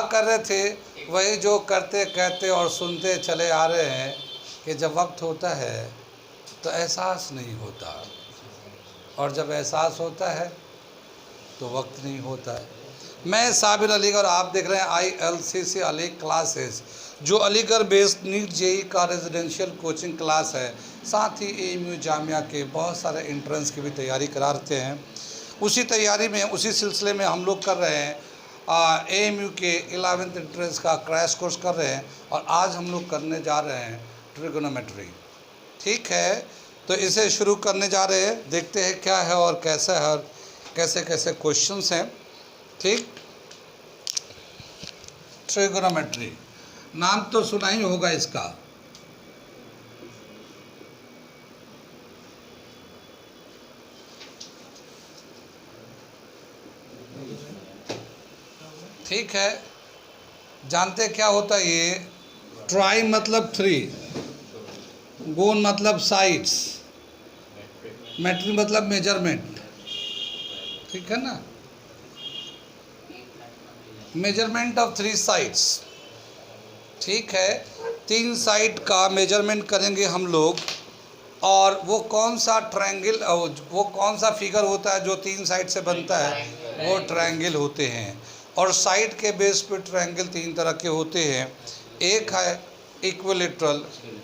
कर रहे थे वही जो करते कहते और सुनते चले आ रहे हैं कि जब वक्त होता है तो एहसास नहीं होता, और जब एहसास होता है तो वक्त नहीं होता है। मैं साबिर अलीगढ़ और आप देख रहे हैं ILCC अली क्लासेस, जो अलीगढ़ बेस्ड नीट JEE का रेजिडेंशियल कोचिंग क्लास है। साथ ही AMU जामिया के बहुत सारे एंट्रेंस की भी तैयारी कराते हैं। उसी तैयारी में, उसी सिलसिले में हम लोग कर रहे हैं AMU के 11th एंट्रेंस का क्रैश कोर्स कर रहे हैं, और आज हम लोग करने जा रहे हैं ट्रिगोनोमेट्री। ठीक है, तो इसे शुरू करने जा रहे हैं। देखते हैं क्या है और कैसा है और कैसे कैसे क्वेश्चंस हैं। ठीक, ट्रिगोनोमेट्री नाम तो सुना ही होगा इसका। ठीक है, जानते क्या होता है ये? ट्राई मतलब 3, गोन मतलब साइड्स, मेट्री मतलब मेजरमेंट। ठीक है ना, मेजरमेंट ऑफ 3 साइड्स। ठीक है, 3 साइड का मेजरमेंट करेंगे हम लोग, और वो कौन सा ट्रायंगल, वो कौन सा फिगर होता है जो 3 साइड से बनता है, वो ट्रायंगल होते हैं। और साइड के बेस पे ट्रायंगल 3 तरह के होते हैं। एक है इक्विलेटरल,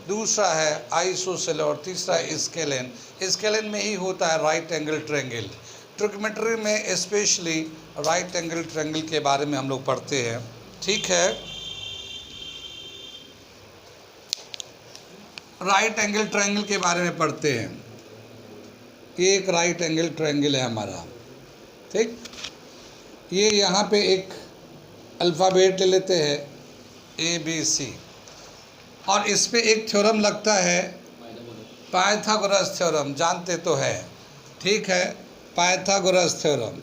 दूसरा है आइसोसेलेस और तीसरा है स्केलेन। स्केलेन में ही होता है राइट एंगल ट्रायंगल। ट्रिगोनोमेट्री में स्पेशली राइट एंगल ट्रायंगल के बारे में हम लोग पढ़ते हैं। ठीक है, राइट एंगल ट्रायंगल के बारे में पढ़ते हैं। ये एक राइट एंगल ट्रायंगल है हमारा। ठीक, ये यहाँ पे एक अल्फ़ाबेट ले लेते हैं ABC, और इस पे एक थ्योरम लगता है पाइथागोरस थ्योरम, जानते तो है। ठीक है, पाइथागोरस थ्योरम।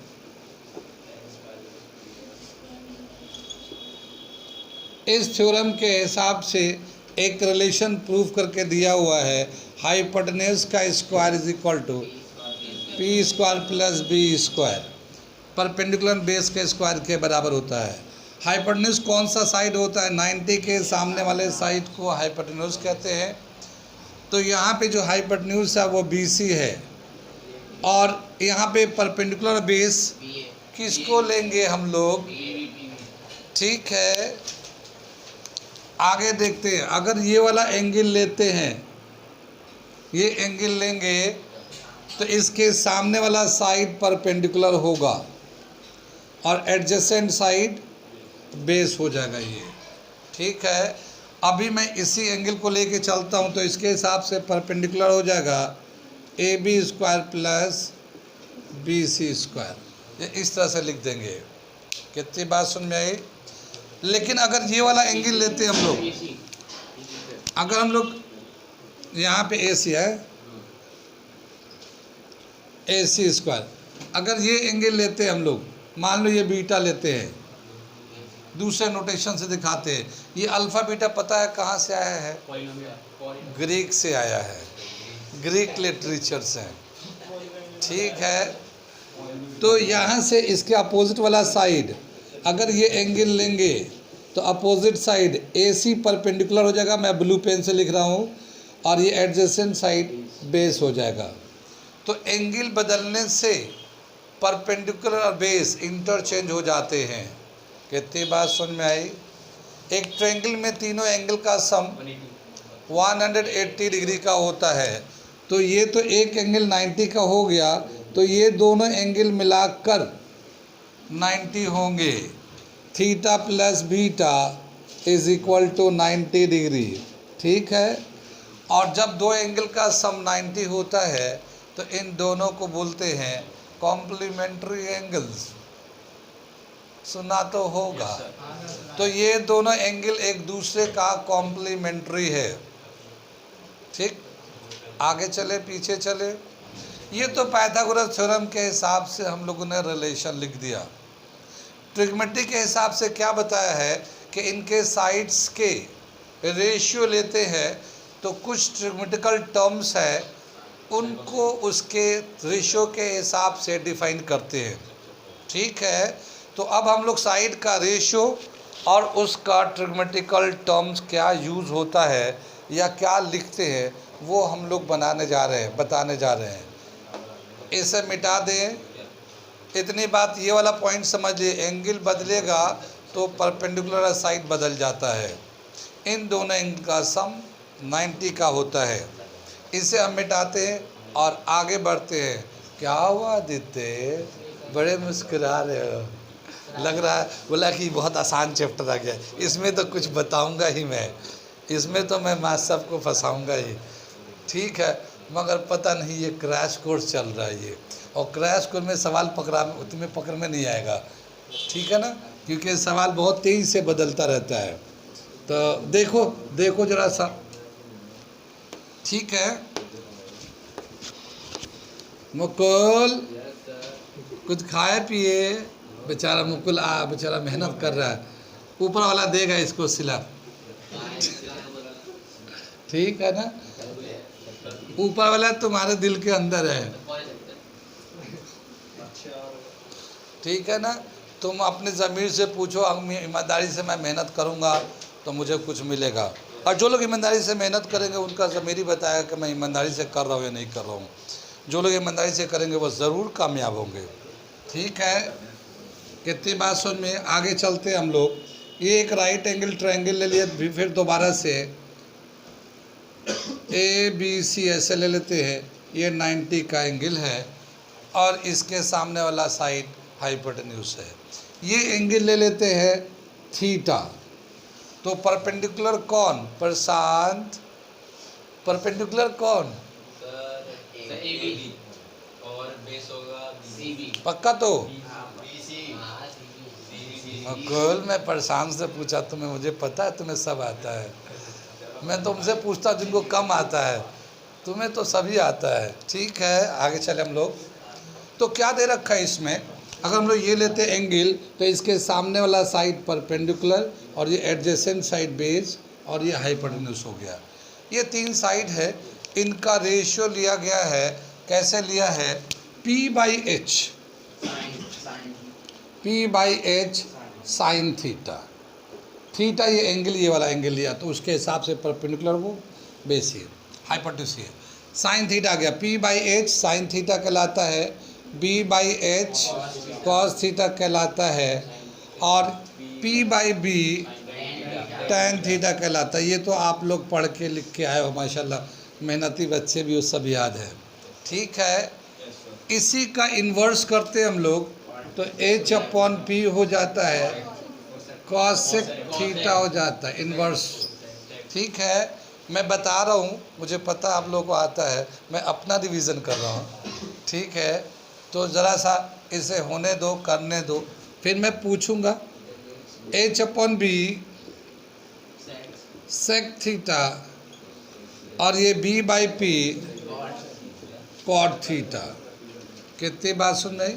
इस थ्योरम के हिसाब से एक रिलेशन प्रूव करके दिया हुआ है, हाइपोटेन्यूज का square is equal to P² plus B², perpendicular base के स्क्वायर के बराबर होता है। हाइपोटेन्यूज कौन सा साइड होता है? 90 के सामने वाले साइड को हाइपोटेन्यूज कहते हैं। तो यहाँ पे जो हाइपोटेन्यूज है वो BC है, और यहाँ पे परपेंडिकुलर बेस किसको लेंगे हम लोग? ठीक है, आगे देखते हैं। अगर ये वाला एंगल लेते हैं, ये एंगल लेंगे, तो इसके सामने वाला साइड परपेंडिकुलर होगा और एडजेसेंट साइड बेस हो जाएगा ये। ठीक है, अभी मैं इसी एंगल को लेके चलता हूँ, तो इसके हिसाब से परपेंडिकुलर हो जाएगा AB² प्लस BC²। ये इस तरह से लिख देंगे। कितनी बात समझ में आई? लेकिन अगर ये वाला एंगल लेते हैं हम लोग, अगर हम लोग यहाँ पे AC है, AC², अगर ये एंगल लेते हैं हम लोग, मान लो ये बीटा लेते हैं, दूसरे नोटेशन से दिखाते हैं। ये अल्फ़ा बीटा पता है कहाँ से आया है? ग्रीक से आया है, ग्रीक लिटरेचर से। ठीक है, तो यहाँ से इसके अपोजिट वाला साइड, अगर ये एंगल लेंगे तो अपोजिट साइड AC परपेंडिकुलर हो जाएगा, मैं ब्लू पेन से लिख रहा हूँ, और ये एडजेसेंट साइड बेस हो जाएगा। तो एंगल बदलने से परपेंडिकुलर और बेस इंटरचेंज हो जाते हैं। कितनी बात समझ में आई? एक ट्रायंगल में तीनों एंगल का सम 180 डिग्री का होता है, तो ये तो एक एंगल 90 का हो गया, तो ये दोनों एंगल मिलाकर 90 होंगे। Theta plus beta is equal to 90 degree. ठीक है, और जब दो एंगल का सम 90 होता है तो इन दोनों को बोलते हैं कॉम्प्लीमेंट्री एंगल्स। सुना तो होगा। तो ये दोनों एंगल एक दूसरे का कॉम्प्लीमेंट्री है। ठीक, आगे चले पीछे चले। ये तो पाइथागोरस थ्योरम के हिसाब से हम लोगों ने रिलेशन लिख दिया। ट्रिग्मेट्री के हिसाब से क्या बताया है कि इनके साइड्स के रेशियो लेते हैं, तो कुछ ट्रिग्मेट्रिकल टर्म्स है उनको उसके रेशियो के हिसाब से डिफाइन करते हैं। ठीक है, तो अब हम लोग साइड का रेशियो और उसका ट्रिग्मेटिकल टर्म्स क्या यूज़ होता है या क्या लिखते हैं वो हम लोग बताने जा रहे हैं। इसे मिटा दें। इतनी बात ये वाला पॉइंट समझिए, एंगल बदलेगा तो परपेंडिकुलर साइड बदल जाता है। इन दोनों एंगल का सम 90 का होता है। इसे हम मिटाते हैं और आगे बढ़ते हैं। क्या हुआ आदित्य, बड़े मुस्कुरा रहे हो? लग रहा है बोला कि बहुत आसान चैप्टर आ गया, इसमें तो कुछ बताऊंगा ही मैं, इसमें तो मैं सबको फंसाऊंगा ही। ठीक है, मगर पता नहीं ये क्रैश कोर्स चल रहा है ये, और क्रैश कोर्स में सवाल तुम्हें पकड़ में नहीं आएगा। ठीक है ना, क्योंकि सवाल बहुत तेज़ी से बदलता रहता है। तो देखो जरा सा। ठीक है, मुकुल कुछ खाए पिए। बेचारा मुकुल बेचारा मेहनत कर रहा है, ऊपर वाला देगा इसको सिला। ठीक है ना, ऊपर वाला तुम्हारे दिल के अंदर है। ठीक है ना, तुम अपने ज़मीर से पूछो, ईमानदारी से मैं मेहनत करूँगा तो मुझे कुछ मिलेगा। और जो लोग ईमानदारी से मेहनत करेंगे उनका ज़मीर ही बताएगा कि मैं ईमानदारी से कर रहा हूँ या नहीं कर रहा हूँ। जो लोग ईमानदारी से करेंगे वो ज़रूर कामयाब होंगे। ठीक है, कितनी बात समझ में? आगे चलते हैं हम लोग। ये एक राइट एंगल ट्रायंगल ले लिया, फिर दोबारा से ABC ऐसे ले लेते हैं। ये 90 का एंगल है और इसके सामने वाला साइड हाइपोटेन्यूज है। ये एंगल ले लेते हैं थीटा। तो परपेंडिकुलर कौन? प्रशांत, परपेंडिकुलर कौन? और बेस होगा CB। पक्का? तो मकुल, मैं प्रशांत से पूछा तुम्हें, मुझे पता है तुम्हें सब आता है। मैं तुमसे पूछता जिनको कम आता है, तुम्हें तो सभी आता है। ठीक है, आगे चले हम लोग। तो क्या दे रखा है इसमें? अगर हम लोग ये लेते हैं एंगल, तो इसके सामने वाला साइड परपेंडिकुलर और ये एडजेसेंट साइड बेस और ये हाइपोटेन्यूज हो गया। ये 3 साइड है, इनका रेशियो लिया गया है। कैसे लिया है? P/H, P/H sine theta. Theta ये एंगल, ये वाला एंगल लिया तो उसके हिसाब से परपेंडिकुलर वो बेस ही है, हाइपोटेन्यूज है। साइन थीटा आ गया, P/H साइन थीटा कहलाता है, B/H कॉस थीटा कहलाता है और P/B टैन थीटा कहलाता है। ये तो आप लोग पढ़ के लिख के आए हो माशाल्लाह, मेहनती बच्चे भी, वो सब याद है। ठीक है, इसी का इन्वर्स करते हम लोग तो H/P हो जाता है, कॉसेक थीटा हो जाता है, इन्वर्स। ठीक है, मैं बता रहा हूँ, मुझे पता आप लोगों को आता है, मैं अपना रिवीजन कर रहा हूँ। ठीक है, तो ज़रा सा इसे होने दो, करने दो, फिर मैं पूछूंगा। H/B सेक थीटा और ये B/P कॉट थीटा। कितनी बात सुन रही?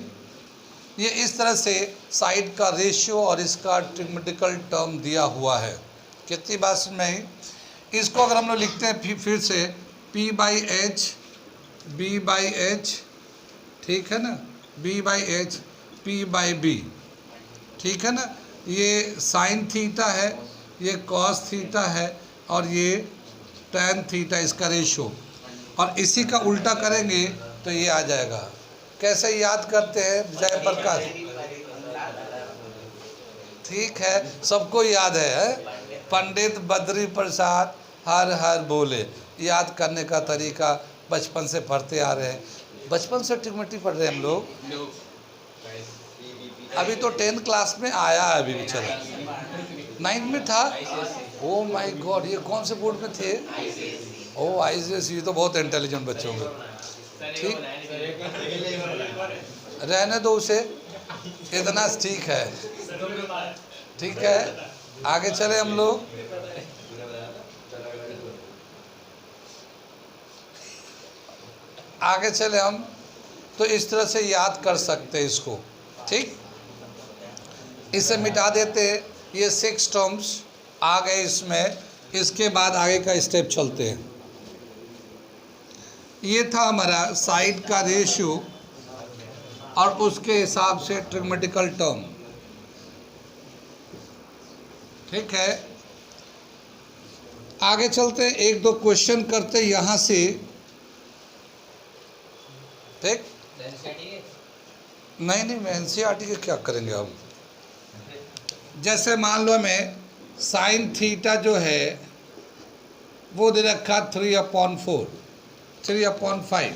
ये इस तरह से साइड का रेशियो और इसका ट्रिग्मेटिकल टर्म दिया हुआ है। कितनी बात सुन रही? इसको अगर हम लोग लिखते हैं फिर से P/H B/H, ठीक है ना, B/H P/B, ठीक है ना। ये साइन थीटा है, ये कॉस थीटा है और ये टैन थीटा, इसका रेशो। और इसी का उल्टा करेंगे तो ये आ जाएगा। कैसे याद करते हैं जयप्रकाश? ठीक है, सबको याद है। पंडित बद्री प्रसाद हर हर बोले। याद करने का तरीका बचपन से पढ़ते आ रहे हैं, बचपन से ट्रिग्मेट्री पढ़ रहे हैं हम लोग। अभी तो 10th क्लास में आया है, अभी चला 9th में था। ओ माय गॉड, ये कौन से बोर्ड में थे? ओ ICSE, ये तो बहुत इंटेलिजेंट बच्चे होंगे। ठीक, रहने दो उसे, इतना ठीक है। ठीक है, आगे चले हम लोग। आगे चले हम, तो इस तरह से याद कर सकते हैं इसको। ठीक, इसे मिटा देते। ये 6 टर्म्स आ गए इसमें। इसके बाद आगे का स्टेप चलते हैं। ये था हमारा साइड का रेशियो और उसके हिसाब से ट्रिग्मेटिकल टर्म। ठीक है, आगे चलते एक दो क्वेश्चन करते यहाँ से। ठीक, नहीं नहीं, मैं एनसीईआरटी के क्या करेंगे हम। जैसे मान लो हमें साइन थीटा जो है वो दे रखा 3/4, 3/5।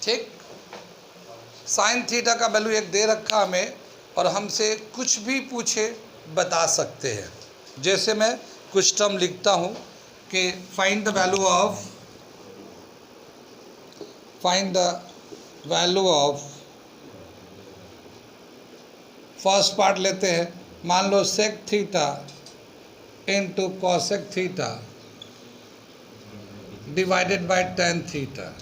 ठीक, साइन थीटा का वैल्यू एक दे रखा हमें और हमसे कुछ भी पूछे बता सकते हैं। जैसे मैं कुछ टर्म लिखता हूँ कि find the value of first part लेते हैं, मान लो sec theta into cosec theta divided by tan theta.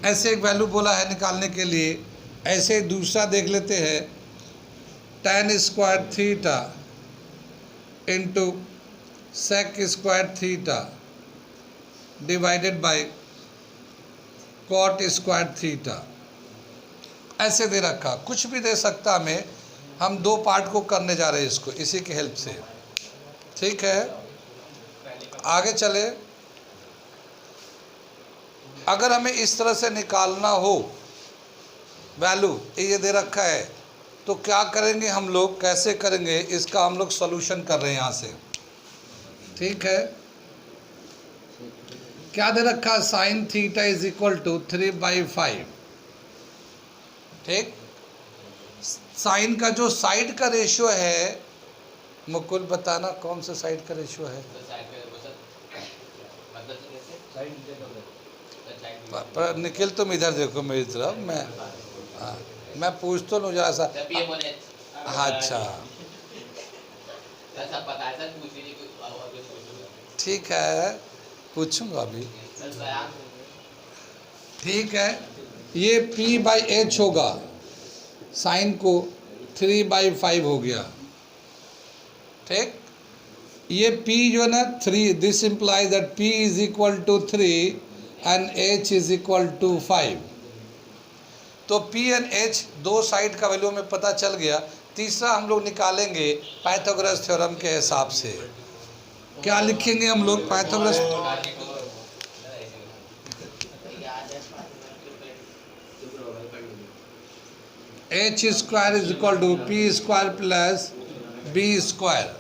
ऐसे एक वैल्यू बोला है निकालने के लिए। ऐसे दूसरा देख लेते हैं, tan square theta into sec square theta divided by cot square theta. ऐसे दे रखा, कुछ भी दे सकता हमें। हम दो पार्ट को करने जा रहे हैं इसको, इसी की हेल्प से। ठीक है, आगे चले। अगर हमें इस तरह से निकालना हो वैल्यू, ये दे रखा है, तो क्या करेंगे हम लोग, कैसे करेंगे इसका हम लोग सॉल्यूशन कर रहे हैं यहाँ से। ठीक है, क्या दे रखा है, sine theta is equal to 3/5। ठीक, साइन का जो साइड का रेशियो है, मुकुल बताना कौन सा साइड का रेशियो है। पर निखिल तुम इधर देखो मेरी तरफ, मैं पूछ तो लूँ जरा सा। हाँ, अच्छा ठीक है, पूछूंगा अभी। ठीक है, ये P/H होगा, साइन को 3/5 हो गया। ठीक, ये P जो है ना 3, this implies that P is equal to 3 and H is equal to 5। तो P एंड H दो साइड का वैल्यू में पता चल गया। तीसरा हम लोग निकालेंगे पाइथागोरस थ्योरम के हिसाब से। क्या लिखेंगे हम लोग Pythagoras? H square is equal to P square plus B square.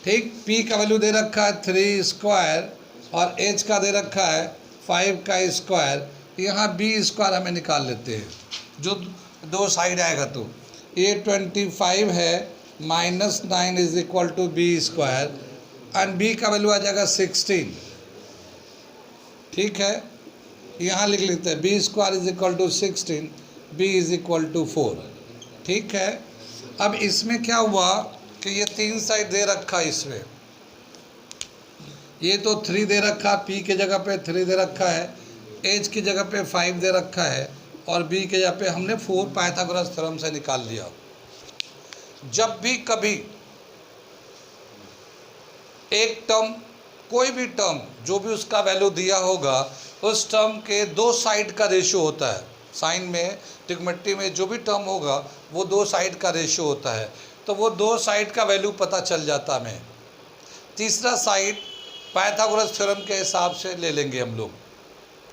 ठीक, P का वैल्यू दे रखा है 3 स्क्वायर और H का दे रखा है 5 का स्क्वायर। यहाँ B स्क्वायर हमें निकाल लेते हैं, जो दो साइड आएगा। तो ये 25 है, -9 is equal to B square and B का वैल्यू आ जाएगा 16। ठीक है, यहाँ लिख लेते हैं B square is equal to 16, B is equal to 4। ठीक है, अब इसमें क्या हुआ कि ये तीन साइड दे रखा है। इसमें ये तो 3 दे रखा, P के जगह पे 3 दे रखा है, H की जगह पे 5 दे रखा है और B के जगह पे हमने 4 पाइथागोरस थ्योरम से निकाल लिया। जब भी कभी एक टर्म, कोई भी टर्म जो भी उसका वैल्यू दिया होगा, उस टर्म के दो साइड का रेशियो होता है। साइन में, ट्रिग्नोमेट्री में जो भी टर्म होगा वो दो साइड का रेशियो होता है। तो वो दो साइड का वैल्यू पता चल जाता है हमें। तीसरा साइड पाइथागोरस थ्योरम के हिसाब से ले लेंगे हम लोग।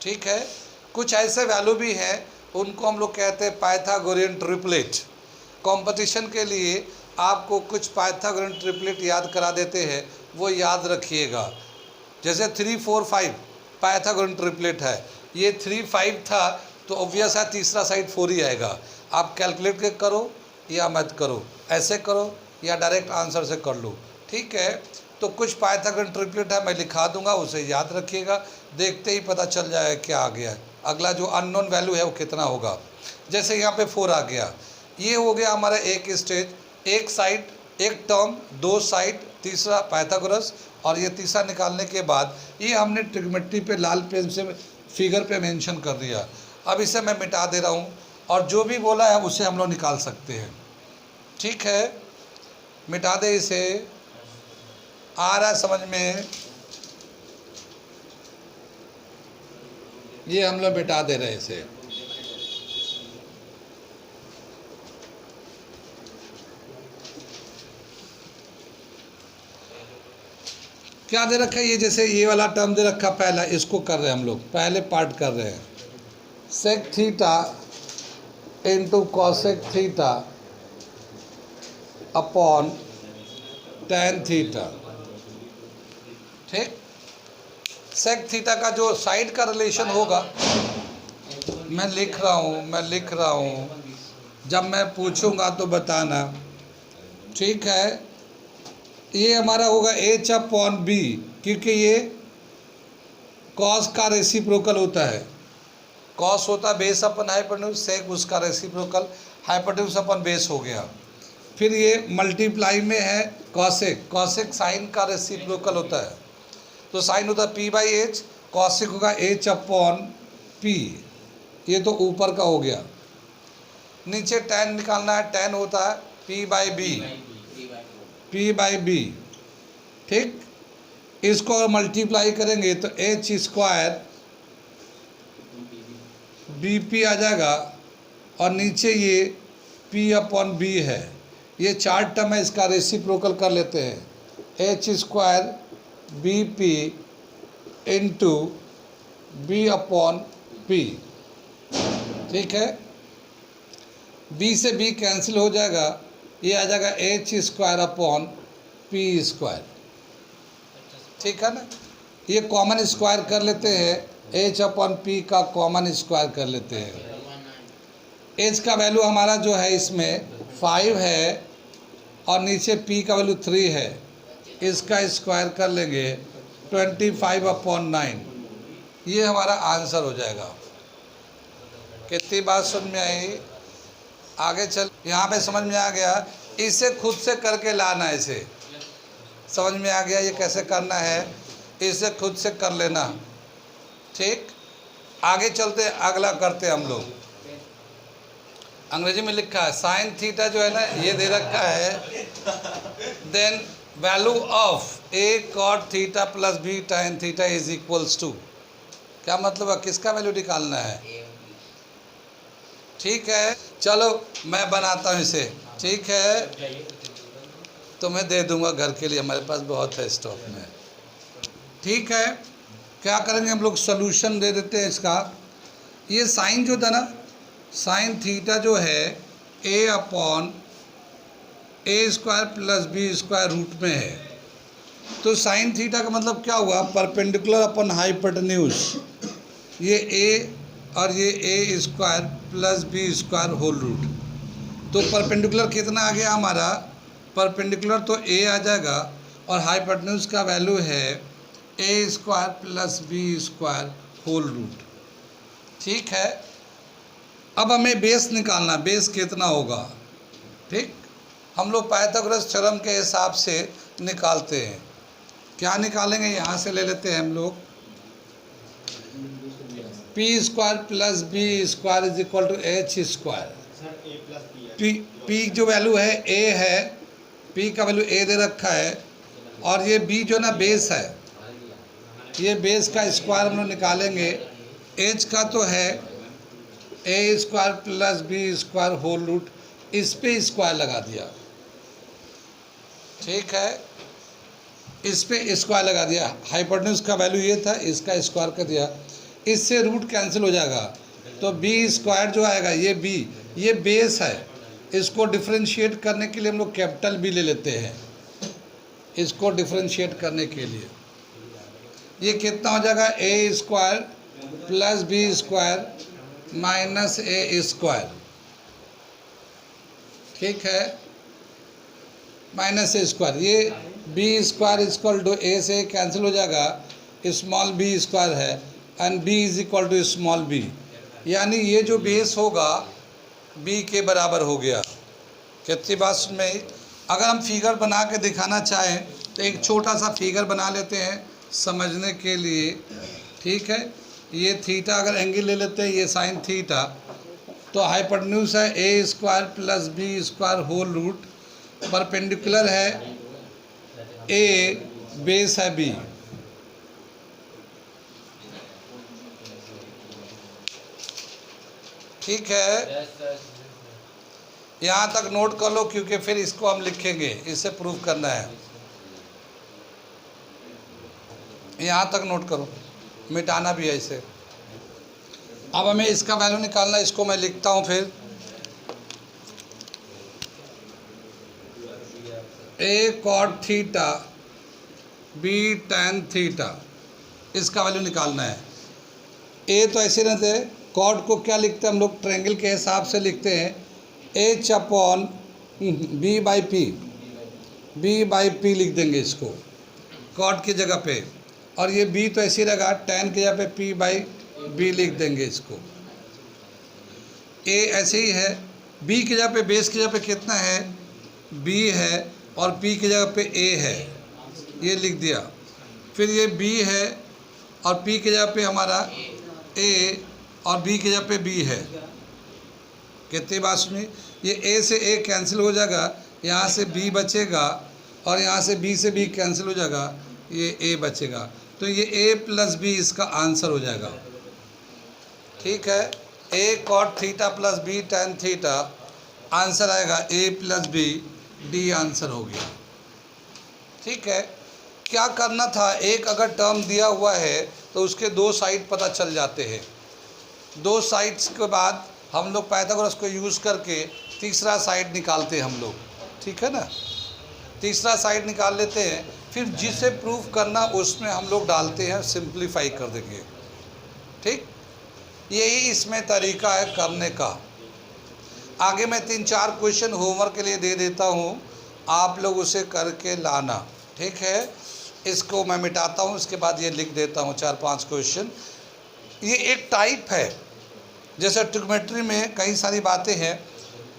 ठीक है, कुछ ऐसे वैल्यू भी हैं, उनको हम लोग कहते हैं पाइथागोरियन ट्रिपलेट। कंपटीशन के लिए आपको कुछ पाइथागोरियन ट्रिपलेट याद करा देते हैं, वो याद रखिएगा। जैसे 3, 4, 5 पाइथागोरियन ट्रिपलेट है। ये 3, 5 था तो ऑब्वियस है तीसरा साइड 4 ही आएगा। आप कैलकुलेट के करो या मत करो, ऐसे करो या डायरेक्ट आंसर से कर लो। ठीक है, तो कुछ पाइथागोरियन ट्रिपलेट है, मैं लिखा दूंगा, उसे याद रखिएगा। देखते ही पता चल जाएगा क्या आ गया है। अगला जो अननोन वैल्यू है वो कितना होगा। जैसे यहाँ पे 4 आ गया, ये हो गया हमारा एक स्टेज, एक साइड, एक टर्म, दो साइड, तीसरा पाइथागोरस। और ये तीसरा निकालने के बाद ये हमने ट्रिग्नोमेट्री पे लाल पेन से फिगर पे मेंशन कर दिया। अब इसे मैं मिटा दे रहा हूँ और जो भी बोला है उसे हम लोग निकाल सकते हैं। ठीक है, मिटा दे इसे। आ रहा है समझ में? ये हम लोग मिटा दे रहे इसे। क्या दे रखा है, ये जैसे ये वाला टर्म दे रखा पहला, इसको कर रहे हैं हम लोग, पहले पार्ट कर रहे हैं। Sec theta into cosec theta upon tan theta. ठीक, सेक थीटा का जो साइड का रिलेशन होगा, मैं लिख रहा हूँ, जब मैं पूछूंगा तो बताना। ठीक है, ये हमारा होगा एच अपॉन बी, क्योंकि ये कॉस का रेसिप्रोकल होता है। कॉस होता है बेस अपन हाइपोटेन्यूज, सेक उसका रेसिप्रोकल हाइपोटेन्यूज अपन बेस हो गया। फिर ये मल्टीप्लाई में है कॉसेक, कॉसेक साइन का रेसिप्रोकल होता है, तो साइन होता है पी बाई एच, कॉसेक होगा एच अपॉन पी। ये तो ऊपर का हो गया। नीचे टेन निकालना है, टेन होता है P by B, P by B. ठीक, इसको अगर मल्टीप्लाई करेंगे तो एच स्क्वायर बी पी आ जाएगा, और नीचे ये पी अपॉन बी है। ये चार टर्म है, इसका रेसिप्रोकल कर लेते हैं। H square B P into B upon P. ठीक है, बी से बी कैंसिल हो जाएगा, ये आ जाएगा H square upon P square. ठीक है ना, ये कॉमन स्क्वायर कर लेते हैं, एच अपॉन पी का कॉमन स्क्वायर कर लेते हैं। एच का वैल्यू हमारा जो है इसमें 5 है, और नीचे पी का वैल्यू 3 है, इसका स्क्वायर कर लेंगे 25 अपॉन 9। ये हमारा आंसर हो जाएगा। कितनी बात समझ में आई? आगे चल, यहाँ पे समझ में आ गया, इसे खुद से करके लाना है। इसे समझ में आ गया ये कैसे करना है, इसे खुद से कर लेना। ठीक, आगे चलते अगला करते हम लोग। अंग्रेजी में लिखा है साइन थीटा जो है ना, ये दे रखा है, then value of A cot theta plus B tan theta is equals to. क्या मतलब है, किसका वैल्यू निकालना है? ठीक है, चलो मैं बनाता हूँ इसे। ठीक है, तो मैं दे दूंगा घर के लिए, हमारे पास बहुत है स्टॉक में। ठीक है, क्या करेंगे हम लोग, सोल्यूशन दे देते हैं इसका। ये साइन जो था ना, साइन थीटा जो है A upon A square plus B square root में है। तो साइन थीटा का मतलब क्या हुआ, परपेंडिकुलर अपन हाइपोटेन्यूज। ये ए और ये A square plus B square whole root. तो परपेंडिकुलर कितना आ गया हमारा, परपेंडिकुलर तो ए आ जाएगा, और हाइपोटेन्यूज का वैल्यू है A square plus B square whole root. ठीक है, अब हमें बेस निकालना, बेस कितना होगा। ठीक, हम लोग पाइथागोरस थ्योरम के हिसाब से निकालते हैं। क्या निकालेंगे, यहाँ से ले लेते हैं हम लोग, P square plus B square is equal to H square. P जो वैल्यू है ए है, पी का वैल्यू ए दे रखा है, और ये बी जो ना बेस है, ये बेस का स्क्वायर हम लोग निकालेंगे। एच का तो है A square plus B square whole root, इस पे स्क्वायर लगा दिया। ठीक है, इस पे स्क्वायर लगा दिया। हाइपोटेन्यूज का वैल्यू ये था, इसका स्क्वायर कर दिया, इससे रूट कैंसिल हो जाएगा, तो बी स्क्वायर जो आएगा, ये बी, ये बेस है, इसको डिफरेंशिएट करने के लिए हम लोग कैपिटल बी ले लेते हैं। इसको डिफरेंशिएट करने के लिए ये कितना हो जाएगा, A square plus B square minus A square. ठीक है, माइनस ए स्क्वायर, ये B square equal to A से कैंसिल हो जाएगा, स्मॉल बी स्क्वायर है, and B is equal to small B, यानी ये जो बेस होगा बी के बराबर हो गया। कितनी बात में, अगर हम फिगर बना के दिखाना चाहें तो एक छोटा सा फिगर बना लेते हैं समझने के लिए। ठीक है, ये थीटा अगर एंगल ले लेते हैं, ये साइन थीटा, तो हाइपोटेन्यूज है A square plus B square whole root, perpendicular है ए, बेस है बी। ठीक है, यहाँ तक नोट कर लो, क्योंकि फिर इसको हम लिखेंगे, इसे प्रूव करना है। यहाँ तक नोट करो, मिटाना भी है इसे। अब हमें इसका वैल्यू निकालना है, इसको मैं लिखता हूँ फिर। A cot theta B tan theta, इसका वैल्यू निकालना है। ए तो ऐसे रहते हैं, कॉट को क्या लिखते हैं हम लोग, ट्रायंगल के हिसाब से लिखते हैं H upon B by P, B by P लिख देंगे इसको कॉट की जगह पे। और ये बी तो ऐसे रहेगा, टैन की जगह पे पी बाई बी लिख देंगे इसको। ए ऐसे ही है, बी की जगह पे, बेस की जगह पे कितना है, बी है, और पी की जगह पे ए है, ये लिख दिया। फिर ये बी है और पी की जगह पे हमारा ए, और बी की जगह पे बी है। कितनी बात सुनी, ये ए से ए कैंसिल हो जाएगा, यहाँ से बी बचेगा, और यहाँ से बी कैंसिल हो जाएगा, ये ए बचेगा। तो ये ए प्लस बी इसका आंसर हो जाएगा। ठीक है, A cot theta plus B tan theta, answer आएगा A plus B, D answer हो गया। ठीक है, क्या करना था, एक अगर टर्म दिया हुआ है तो उसके दो साइड पता चल जाते हैं। दो साइड्स के बाद हम लोग पाइथागोरस को यूज़ करके तीसरा साइड निकालते हैं हम लोग। ठीक है ना, तीसरा साइड निकाल लेते हैं, फिर जिसे प्रूफ करना उसमें हम लोग डालते हैं, सिंप्लीफाई कर देंगे। ठीक, यही इसमें तरीका है करने का। आगे मैं 3-4 क्वेश्चन होमवर्क के लिए दे देता हूँ, आप लोग उसे करके लाना। ठीक है, इसको मैं मिटाता हूँ, इसके बाद ये लिख देता हूँ 4-5 क्वेश्चन। ये एक टाइप है, जैसे ट्रिग्नोमेट्री में कई सारी बातें हैं।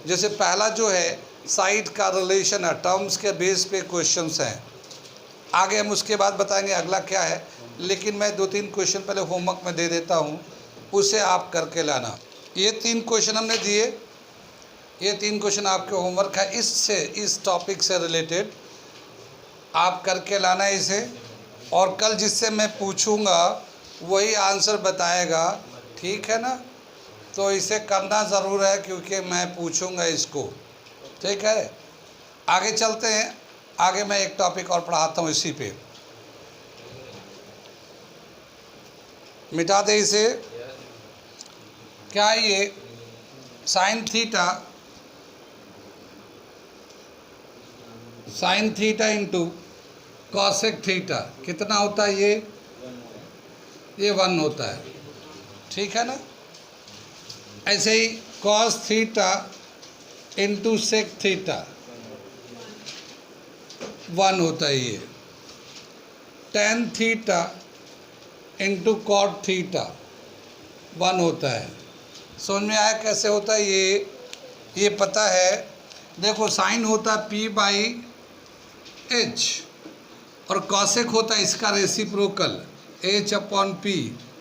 जैसे पहला जो है साइड का रिलेशन है, टर्म्स के बेस पे क्वेश्चंस हैं। आगे हम उसके बाद बताएंगे अगला क्या है, लेकिन मैं 2-3 क्वेश्चन पहले होमवर्क में दे देता हूँ, उसे आप करके लाना। ये 3 क्वेश्चन हमने दिए, ये 3 क्वेश्चन आपके होमवर्क है, इससे, इस टॉपिक से रिलेटेड आप करके लाना इसे। और कल जिससे मैं पूछूंगा वही आंसर बताएगा। ठीक है ना, तो इसे करना ज़रूर है क्योंकि मैं पूछूंगा इसको। ठीक है, आगे चलते हैं। आगे मैं एक टॉपिक और पढ़ाता हूँ इसी पे, मिटा दे इसे। क्या है ये, sine theta into cosec theta कितना होता है, ये 1 होता है। ठीक है ना, ऐसे ही cos theta into sec theta 1 होता है। ये tan theta into cot theta 1 होता है। समझ में आया कैसे होता है ये पता है। देखो, साइन होता है पी बाई एच, और कॉसेक होता है इसका रेसिप्रोकल एच अपॉन पी,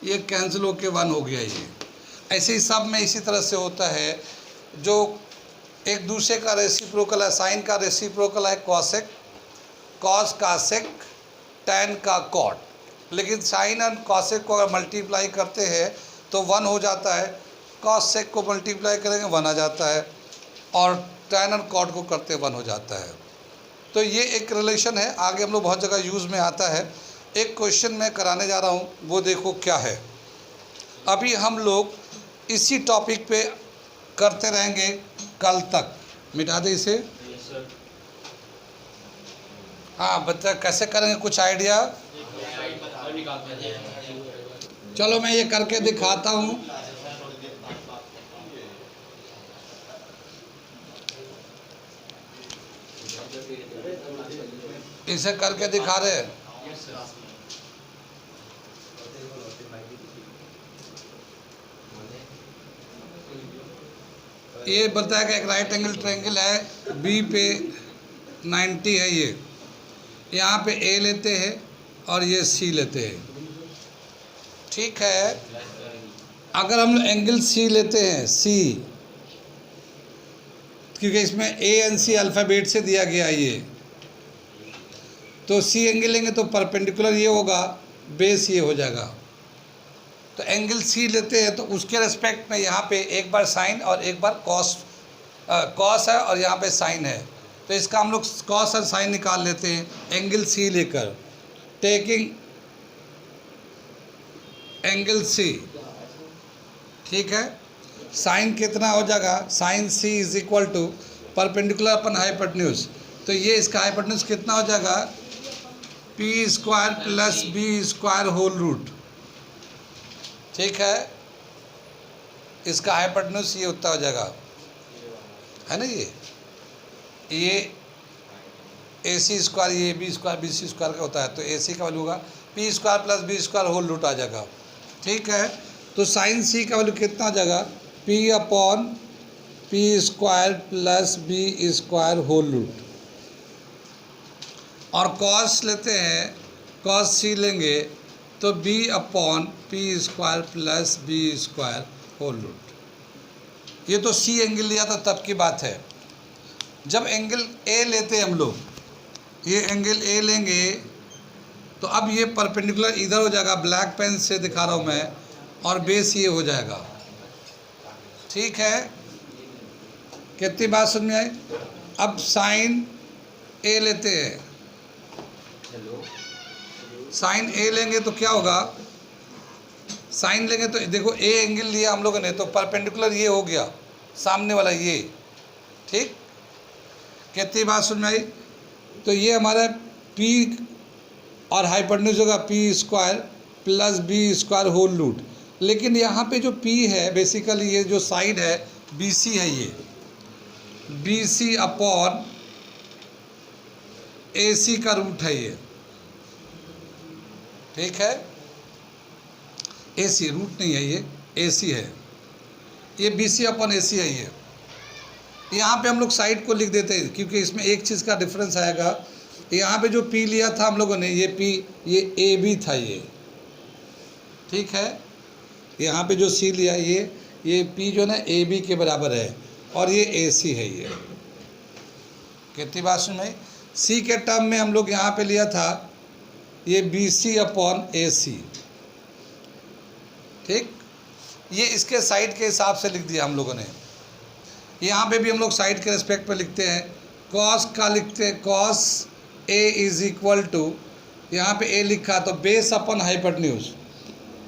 ये कैंसिल होके 1 हो गया। ये ऐसे ही सब में इसी तरह से होता है, जो एक दूसरे का रेसिप्रोकल है। साइन का रेसिप्रोकल है कॉसेक, कॉस का सेक, टैन का कॉट। लेकिन साइन और कॉसेक को अगर मल्टीप्लाई करते हैं तो 1 हो जाता है, कॉस सेक को मल्टीप्लाई करेंगे 1 आ जाता है, और टैन और कॉट को करते 1 हो जाता है। तो ये एक रिलेशन है, आगे हम लोग बहुत जगह यूज़ में आता है। एक क्वेश्चन मैं कराने जा रहा हूँ, वो देखो क्या है। अभी हम लोग इसी टॉपिक पे करते रहेंगे कल तक। मिटा दे इसे। हाँ बच्चा, कैसे करेंगे, कुछ आइडिया? चलो मैं ये करके दिखाता हूँ। इसे करके दिखा रहे हैं। ये बताया कि एक राइट एंगल ट्रायंगल है, बी पे 90 है। ये यहाँ पे ए लेते हैं और ये सी लेते हैं। ठीक है, अगर हम एंगल सी लेते हैं, सी, क्योंकि इसमें ए एन सी अल्फ़ाबेट से दिया गया है ये, तो सी एंगल लेंगे तो परपेंडिकुलर ये होगा, बेस ये हो जाएगा। तो एंगल सी लेते हैं तो उसके रिस्पेक्ट में यहाँ पे एक बार साइन और एक बार कॉस है, और यहाँ पे साइन है। तो इसका हम लोग कॉस और साइन निकाल लेते हैं एंगल सी लेकर, टेकिंग एंगल सी, ठीक है। साइन कितना हो जाएगा, sine C is equal to perpendicular upon hypotenuse, तो ये इसका हाइपोटेन्यूज कितना हो जाएगा, P square plus B square whole root, ठीक है। इसका हाइपोटेन्यूज ये उतना हो जाएगा, है ना। ये ए सी स्क्वायर, ये B square B C square का होता है, तो ए सी का वैल्यू होगा P square plus B square whole root आ जाएगा, ठीक है। तो साइन सी का वैल्यू कितना आ जाएगा, P upon P square plus B square whole root, और कॉस लेते हैं, कॉस सी लेंगे तो B upon P square plus B square whole root. ये तो सी एंगल लिया था तब की बात है। जब एंगल ए लेते हैं हम लोग, ये एंगल ए लेंगे तो अब ये परपेंडिकुलर इधर हो जाएगा, ब्लैक पेन से दिखा रहा हूँ मैं, और बेस ये हो जाएगा, ठीक है। कितनी बात समझ में आई। अब साइन ए लेते हैं, साइन ए लेंगे तो क्या होगा, साइन लेंगे तो देखो ए एंगल लिया हम लोगों ने, तो परपेंडिकुलर ये हो गया सामने वाला ये, ठीक। कितनी बात समझ में आई। तो ये हमारा पी और हाइपोटेन्यूज होगा P square plus B square whole root, लेकिन यहाँ पे जो पी है बेसिकली ये जो साइड है बी सी है, ये B C upon A C का रूट है ये, ठीक है। ए सी रूट नहीं है, ये ए सी है, ये B C upon A C है ये। यहाँ पे हम लोग साइड को लिख देते हैं क्योंकि इसमें एक चीज़ का डिफरेंस आएगा। यहाँ पे जो पी लिया था हम लोगों ने, ये पी ये ए बी था ये, ठीक है। यहाँ पे जो सी लिया ये पी जो ना ए बी के बराबर है, और ये ए सी है ये। कितनी बात सुन में, सी के टर्म में हम लोग यहाँ पे लिया था ये B C upon A C, ठीक। ये इसके साइड के हिसाब से लिख दिया हम लोगों ने। यहाँ पे भी हम लोग साइड के रिस्पेक्ट पे लिखते हैं, कॉस का लिखते हैं, cos A is equal to, यहाँ पे ए लिखा तो बेस अपॉन हाइपोटेन्यूज,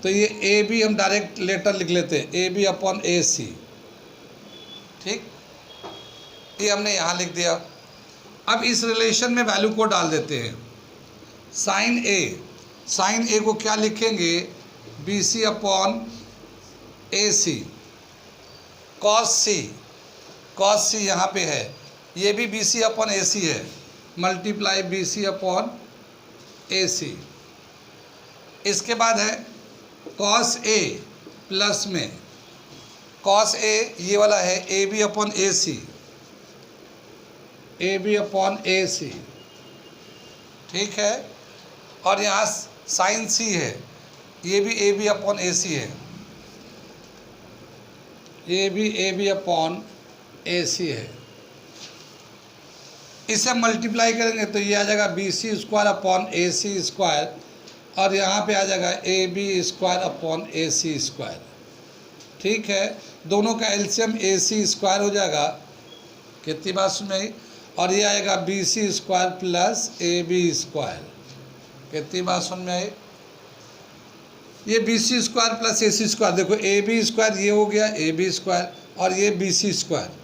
तो ये ए बी हम डायरेक्ट लेटर लिख लेते हैं, ए बी अपॉन ए सी, ठीक। ये हमने यहाँ लिख दिया। अब इस रिलेशन में वैल्यू को डाल देते हैं। साइन ए को क्या लिखेंगे, B C upon A C, cos सी यहाँ पे है, ये भी B C upon A C है, multiply B C upon A C. इसके बाद है कॉस ए प्लस में, कॉस ए ये वाला है A B upon A C, A B upon A C, ठीक है। और यहाँ साइन सी है, ये भी ए बी अपॉन ए सी है, ये भी ए बी अपॉन ए सी है। इसे मल्टीप्लाई करेंगे तो ये आ जाएगा B C square upon A C square, और यहाँ पे आ जाएगा A B square upon A C square, ठीक है। दोनों का एलसीएम ए सी स्क्वायर हो जाएगा। कितनी बात सुन में, और ये आएगा B C square plus A B square. कितनी बात सुन में आई। ये B C square plus A C square, देखो ए बी स्क्वायर ये हो गया ए बी स्क्वायर, और ये बी सी स्क्वायर।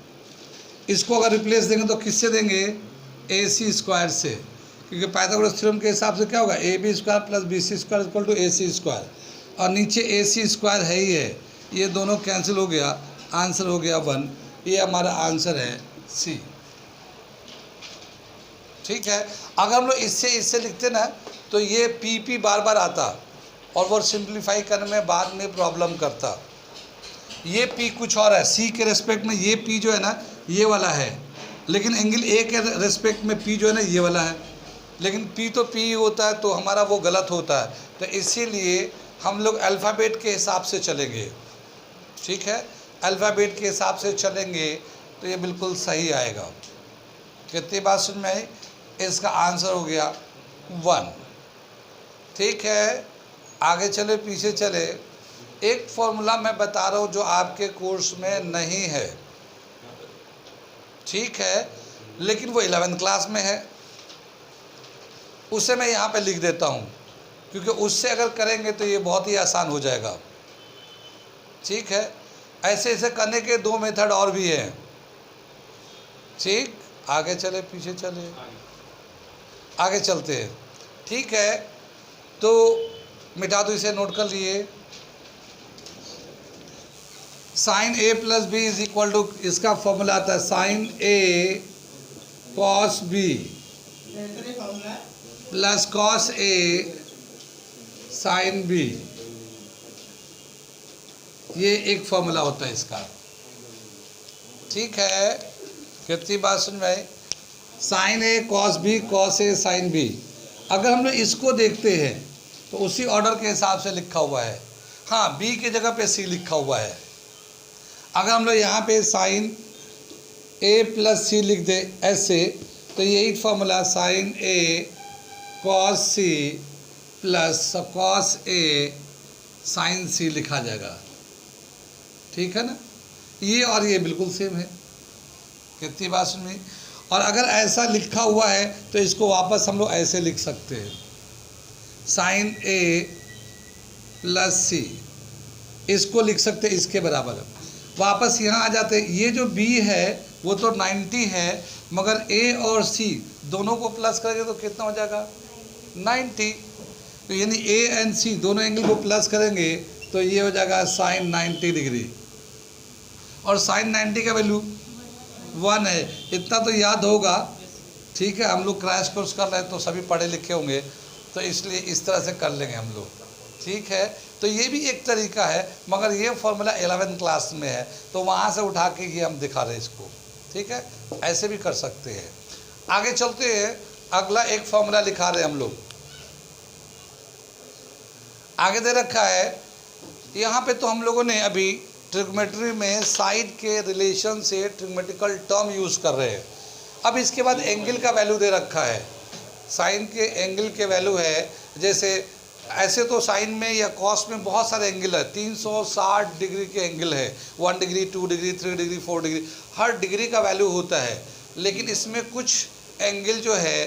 इसको अगर रिप्लेस देंगे तो किससे देंगे, ए सी स्क्वायर से, क्योंकि पाइथागोरस थ्योरम के हिसाब से क्या होगा, A B square plus B C square equal to A C square, और नीचे ए सी स्क्वायर है ही है, ये दोनों कैंसिल हो गया, आंसर हो गया 1। ये हमारा आंसर है सी, ठीक है। अगर हम लोग इससे लिखते ना तो ये पी बार बार आता और वो सिंप्लीफाई करने में बाद में प्रॉब्लम करता। ये पी कुछ और है, सी के रेस्पेक्ट में ये पी जो है ना ये वाला है, लेकिन एंगल ए के रेस्पेक्ट में पी जो है ना ये वाला है, लेकिन पी तो पी होता है, तो हमारा वो गलत होता है। तो इसीलिए हम लोग अल्फ़ाबेट के हिसाब से चलेंगे, ठीक है। अल्फ़ाबेट के हिसाब से चलेंगे तो ये बिल्कुल सही आएगा। कितनी बात सुन में आई। इसका आंसर हो गया 1, ठीक है। आगे चले पीछे चले, एक फॉर्मूला मैं बता रहा हूँ जो आपके कोर्स में नहीं है, ठीक है, लेकिन वो 11th क्लास में है, उसे मैं यहाँ पे लिख देता हूँ। क्योंकि उससे अगर करेंगे तो ये बहुत ही आसान हो जाएगा। ठीक है, ऐसे ऐसे करने के दो मेथड और भी हैं। ठीक, आगे चले पीछे चले, आगे चलते हैं। ठीक है, तो मिटा दो, इसे नोट कर लिए। Sine A plus B is equal to, इसका फॉर्मूला आता है sine A cos B plus cos A sine B. ये एक फॉर्मूला होता है इसका। ठीक है, कितनी बात सुन भाई? Sign A cos B cos A sine B. अगर हम लोग इसको देखते हैं तो उसी ऑर्डर के हिसाब से लिखा हुआ है। हाँ, बी की जगह पे सी लिखा हुआ है। अगर हम लोग यहाँ पे साइन ए प्लस सी लिख दे ऐसे, तो यही formula sine A cos C plus cos A sign सी लिखा जाएगा। ठीक है ना, ये और ये बिल्कुल सेम है। कितनी बात सुनी? और अगर ऐसा लिखा हुआ है तो इसको वापस हम लोग ऐसे लिख सकते हैं, साइन ए प्लस सी, इसको लिख सकते हैं इसके बराबर। वापस यहाँ आ जाते हैं, ये जो बी है वो तो 90 है, मगर ए और सी दोनों को प्लस करेंगे तो कितना हो जाएगा? 90। तो यानी ए एंड सी दोनों एंगल को प्लस करेंगे तो ये हो जाएगा साइन 90 डिग्री। और साइन 90 का वैल्यू 1 है, इतना तो याद होगा। ठीक है, हम लोग क्रैश कोर्स कर रहे हैं तो सभी पढ़े लिखे होंगे, तो इसलिए इस तरह से कर लेंगे हम लोग। ठीक है, तो ये भी एक तरीका है, मगर ये फॉर्मूला 11th क्लास में है तो वहाँ से उठा के ये हम दिखा रहे हैं इसको। ठीक है, ऐसे भी कर सकते हैं। आगे चलते हैं, अगला एक फॉर्मूला लिखा रहे हैं हम लोग। आगे दे रखा है यहाँ पे, तो हम लोगों ने अभी ट्रिग्नोमेट्री में साइड के रिलेशन से ट्रिग्नोमेट्रिकल टर्म यूज़ कर रहे हैं। अब इसके बाद एंगल का वैल्यू दे रखा है, साइन के एंगल के वैल्यू है। जैसे ऐसे तो साइन में या कॉस में बहुत सारे एंगल है, 360 डिग्री के एंगल है, 1 डिग्री 2 डिग्री 3 डिग्री 4 डिग्री, हर डिग्री का वैल्यू होता है। लेकिन इसमें कुछ एंगल जो है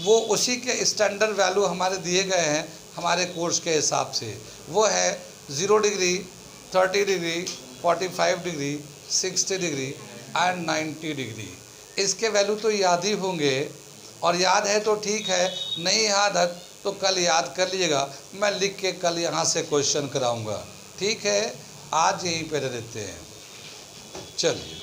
वो उसी के स्टैंडर्ड वैल्यू हमारे दिए गए हैं हमारे कोर्स के हिसाब से। वो है 0 degree, 30 degree, 45 degree, 60 degree and 90 degree. इसके वैल्यू तो याद ही होंगे, और याद है तो ठीक है, नहीं याद है तो कल याद कर लीजिएगा, मैं लिख के कल यहाँ से क्वेश्चन कराऊंगा। ठीक है, आज यहीं पे रहते हैं। चलिए।